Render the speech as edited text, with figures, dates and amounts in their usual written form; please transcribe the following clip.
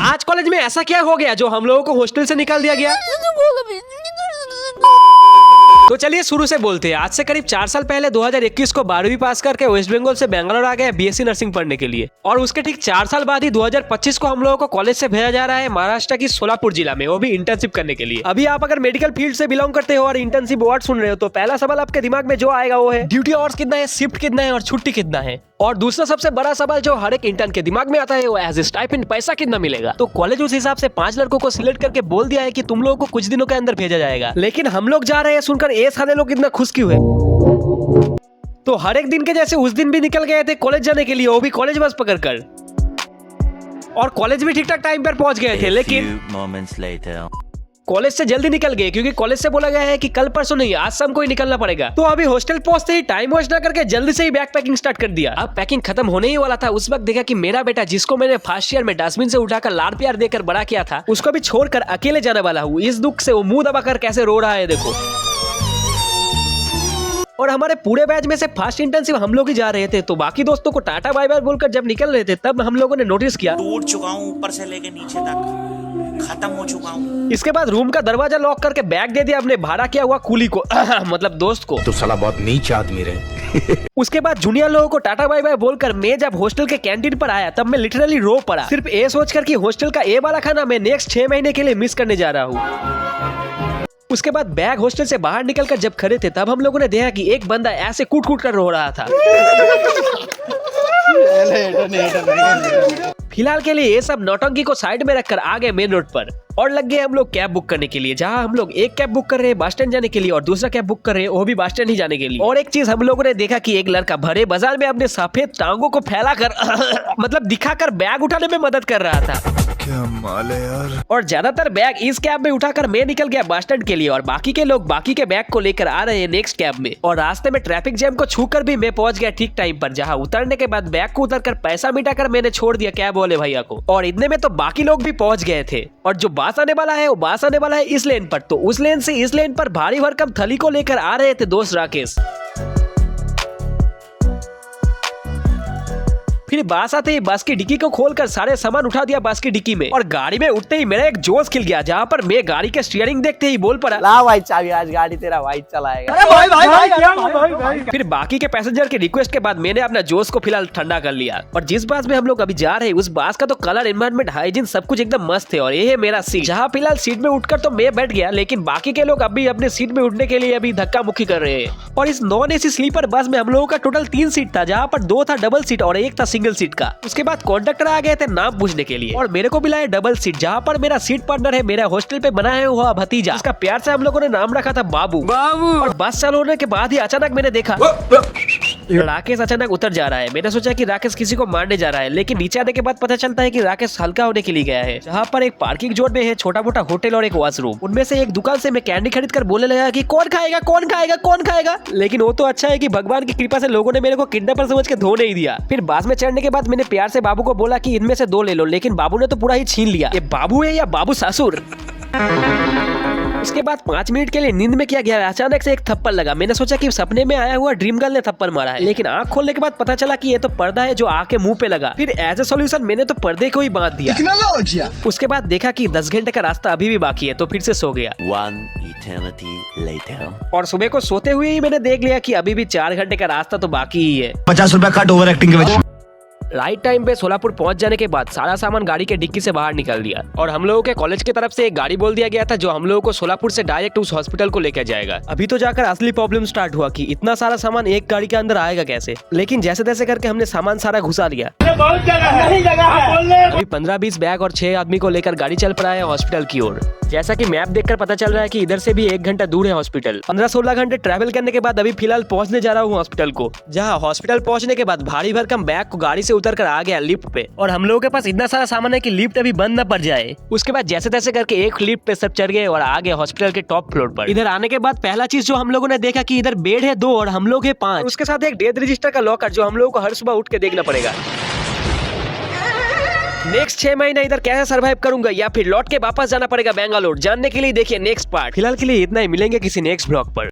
आज कॉलेज में ऐसा क्या हो गया जो हम लोगों को हॉस्टल से निकाल दिया गया? तो चलिए शुरू से बोलते हैं। आज से करीब 4 साल पहले 2021 को 12वीं पास करके वेस्ट बंगाल से बेंगलोर आ गए बीएससी नर्सिंग पढ़ने के लिए, और उसके ठीक 4 साल बाद ही 2025 को हम लोगों को कॉलेज से भेजा जा रहा है महाराष्ट्र की सोलापुर जिला में, वो भी इंटर्नशिप करने के लिए। अभी आप अगर मेडिकल फील्ड से बिलोंग करते हो और इंटर्नशिप वर्ड सुन रहे हो तो पहला सवाल आपके दिमाग में जो आएगा वो है ड्यूटी आवर्स कितना है, शिफ्ट कितना है और छुट्टी कितना है। और दूसरा सबसे बड़ा सवाल जो हर एक इंटर्न के दिमाग में आता है वो एज ए स्टाइपेंड पैसा कितना मिलेगा। तो कॉलेज उस हिसाब से 5 लड़कों को सिलेक्ट करके बोल दिया है कि तुम लोगों को कुछ दिनों के अंदर भेजा जाएगा। लेकिन हम लोग जा रहे हैं सुनकर ये सारे लोग इतना खुश क्यों है? तो हर एक दिन के जैसे उस दिन भी निकल गए थे कॉलेज जाने के लिए, वो भी कॉलेज बस पकड़कर, और कॉलेज भी ठीक ठाक टाइम पर पहुंच गए थे। लेकिन कॉलेज से जल्दी निकल गए क्योंकि कॉलेज से बोला गया है कि कल परसों नहीं आज शाम को ही निकलना पड़ेगा। तो अभी हॉस्टल पहुंचते ही टाइम वेस्ट ना करके जल्दी से ही बैग पैकिंग स्टार्ट कर दिया। अब पैकिंग खत्म होने ही वाला था, उस वक्त देखा कि मेरा बेटा जिसको मैंने फर्स्ट ईयर में डस्टबिन से उठाकर लाड़ प्यार देकर बड़ा किया था, उसको भी छोड़कर अकेले जाने वाला हूँ। इस दुख से वो मुंह दबाकर कैसे रो रहा है देखो। और हमारे पूरे बैच में से फर्स्ट इंटर्नशिप हम लोग ही जा रहे थे, तो बाकी दोस्तों को टाटा बाय बाय बोलकर जब निकल रहे थे तब हम लोगों ने नोटिस किया टूट चुका हूँ ऊपर से लेके नीचे तक, खत्म हो चुका हूँ। इसके बाद रूम का दरवाजा लॉक करके बैग दे दिया अपने भाड़ा किया हुआ कूली को मतलब दोस्त को। तो साला बहुत नीच आदमी रहे। उसके बाद जूनियर लोगों को टाटा बाय बाय बोलकर मैं जब हॉस्टल के कैंटीन पर आया तब मैं लिटरली रो पड़ा, सिर्फ ये सोचकर कि हॉस्टल का ये वाला खाना मैं नेक्स्ट 6 महीने के लिए मिस करने जा रहा हूँ। उसके बाद बैग हॉस्टल से बाहर निकलकर जब खड़े थे तब हम लोगों ने देखा कि एक बंदा ऐसे कूट कूट कर रो रहा था। फिलहाल के लिए ये सब नौटंकी को साइड में रखकर आ गए मेन रोड पर और लग गए हम लोग कैब बुक करने के लिए, जहां हम लोग एक कैब बुक कर रहे हैं बस स्टैंड जाने के लिए और दूसरा कैब बुक कर रहे हैं वो भी बस स्टैंड ही जाने के लिए। और एक चीज हम लोगों ने देखा कि एक लड़का भरे बाजार में अपने सफेद टांगों को फैलाकर मतलब दिखाकर बैग उठाने में मदद कर रहा था। क्या माल है यार। और ज्यादातर बैग इस कैब में उठाकर मैं निकल गया बस स्टैंड के लिए और बाकी के लोग बाकी के बैग को लेकर आ रहे हैं नेक्स्ट कैब में। और रास्ते में ट्रैफिक जैम को छूकर भी मैं पहुंच गया ठीक टाइम पर, जहां उतरने के बाद बैग को उतरकर पैसा मिटाकर मैंने छोड़ दिया कैब वाले भैया को। और इतने में तो बाकी लोग भी पहुंच गए थे और जो बस आने वाला है वो बस आने वाला है इस लेन पर, तो उस लेन से इस लेन पर भारी भरकम थली को लेकर आ रहे थे दोस्त राकेश। फिर बस आते ही बस की डिक्की को खोलकर सारे सामान उठा दिया बस की डिक्की में, और गाड़ी में उठते ही मेरा एक जोश खिल गया, जहाँ पर मैं गाड़ी के स्टीयरिंग देखते ही बोल पड़ा ला भाई चाबी, आज गाड़ी तेरा भाई चलाएगा। फिर बाकी के पैसेंजर की रिक्वेस्ट के बाद मैंने अपना जोश को फिलहाल ठंडा कर लिया। और जिस बस में हम लोग अभी जा रहे हैं उस बस का तो कलर, एनवायरनमेंट, हाइजीन सब कुछ एकदम मस्त है। और ये है मेरा सीट, जहाँ फिलहाल सीट में उठकर तो मैं बैठ गया, लेकिन बाकी के लोग अभी अपने सीट में उठने के लिए अभी धक्का मुक्की कर रहे हैं। और इस नॉन एसी स्लीपर बस में हम लोगों का टोटल 3 सीट था, जहाँ पर 2 था डबल सीट और 1 था सिंगल सीट का। उसके बाद कंडक्टर आ गए थे नाम पूछने के लिए और मेरे को मिला है डबल सीट, जहाँ पर मेरा सीट पार्टनर है मेरा हॉस्टल पे बनाया हुआ भतीजा, उसका प्यार से हम लोगों ने नाम रखा था बाबू। और बस चालू होने के बाद ही अचानक मैंने देखा राकेश अचानक उतर जा रहा है। मैंने सोचा कि राकेश किसी को मारने जा रहा है, लेकिन नीचे आने के बाद पता चलता है कि राकेश हल्का होने के लिए गया है, जहाँ पर एक पार्किंग जोन में है छोटा मोटा होटल और एक वॉशरूम। उनमें से एक दुकान से मैं कैंडी खरीद कर बोलने लगा कि कौन खाएगा कौन खाएगा कौन खाएगा। लेकिन वो तो अच्छा है कि भगवान की कृपा से लोगों ने मेरे को किडनैपर समझ के धो नहीं दिया। फिर बस में चढ़ने के बाद मैंने प्यार से बाबू को बोला कि इनमें से 2 ले लो, लेकिन बाबू ने तो पूरा ही छीन लिया। ये बाबू है या बाबू ससुर? उसके बाद 5 मिनट के लिए नींद में किया गया, अचानक से एक थप्पड़ लगा। मैंने सोचा कि सपने में आया हुआ ड्रीम गर्ल ने थप्पड़ मारा है, लेकिन आंख खोलने के बाद पता चला कि ये तो पर्दा है जो आके मुंह पे लगा। फिर एज ए सॉल्यूशन मैंने तो पर्दे को ही बांध दिया। उसके बाद देखा कि 10 घंटे का रास्ता अभी भी बाकी है, तो फिर से सो गया। 1 eternity later. और सुबह को सोते हुए ही मैंने देख लिया कि अभी भी 4 घंटे का रास्ता तो बाकी ही है। 50 रुपया कट ओवर एक्टिंग के वजह। राइट टाइम पे सोलापुर पहुंच जाने के बाद सारा सामान गाड़ी के डिक्की से बाहर निकाल दिया और हम लोगों के कॉलेज की तरफ से एक गाड़ी बोल दिया गया था जो हम लोगों को सोलापुर से डायरेक्ट उस हॉस्पिटल को लेकर जाएगा। अभी तो जाकर असली प्रॉब्लम स्टार्ट हुआ कि इतना सारा सामान एक गाड़ी के अंदर आएगा कैसे, लेकिन जैसे तैसे करके हमने सामान सारा घुसा लिया। अभी 15-20 बैग और 6 आदमी को लेकर गाड़ी चल पड़ा है हॉस्पिटल की ओर। जैसा कि मैप देखकर पता चल रहा है कि इधर से भी 1 घंटा दूर है हॉस्पिटल। 15-16 घंटे ट्रैवल करने के बाद अभी फिलहाल पहुंचने जा रहा हूँ हॉस्पिटल को, जहाँ हॉस्पिटल पहुंचने के बाद भारी भरकम बैग को गाड़ी से उतर कर आ गया लिफ्ट पे। और हम लोगों के पास इतना सारा सामान है कि लिफ्ट अभी बंद न पड़ जाए। उसके बाद जैसे तैसे करके एक लिफ्ट पे सब चढ़ गए और आ गए हॉस्पिटल के टॉप फ्लोर पर। इधर आने के बाद पहला चीज जो हम लोगों ने देखा कि इधर बेड है 2 और हम लोग है 5, उसके साथ एक डेथ रजिस्टर का लॉकर जो हम लोगों को हर सुबह उठ के देखना पड़ेगा। नेक्स्ट 6 महीना इधर कैसे सरवाइव करूंगा या फिर लौट के वापस जाना पड़ेगा बेंगलोर, जानने के लिए देखिए नेक्स्ट पार्ट। फिलहाल के लिए इतना ही, मिलेंगे किसी नेक्स्ट ब्लॉग पर।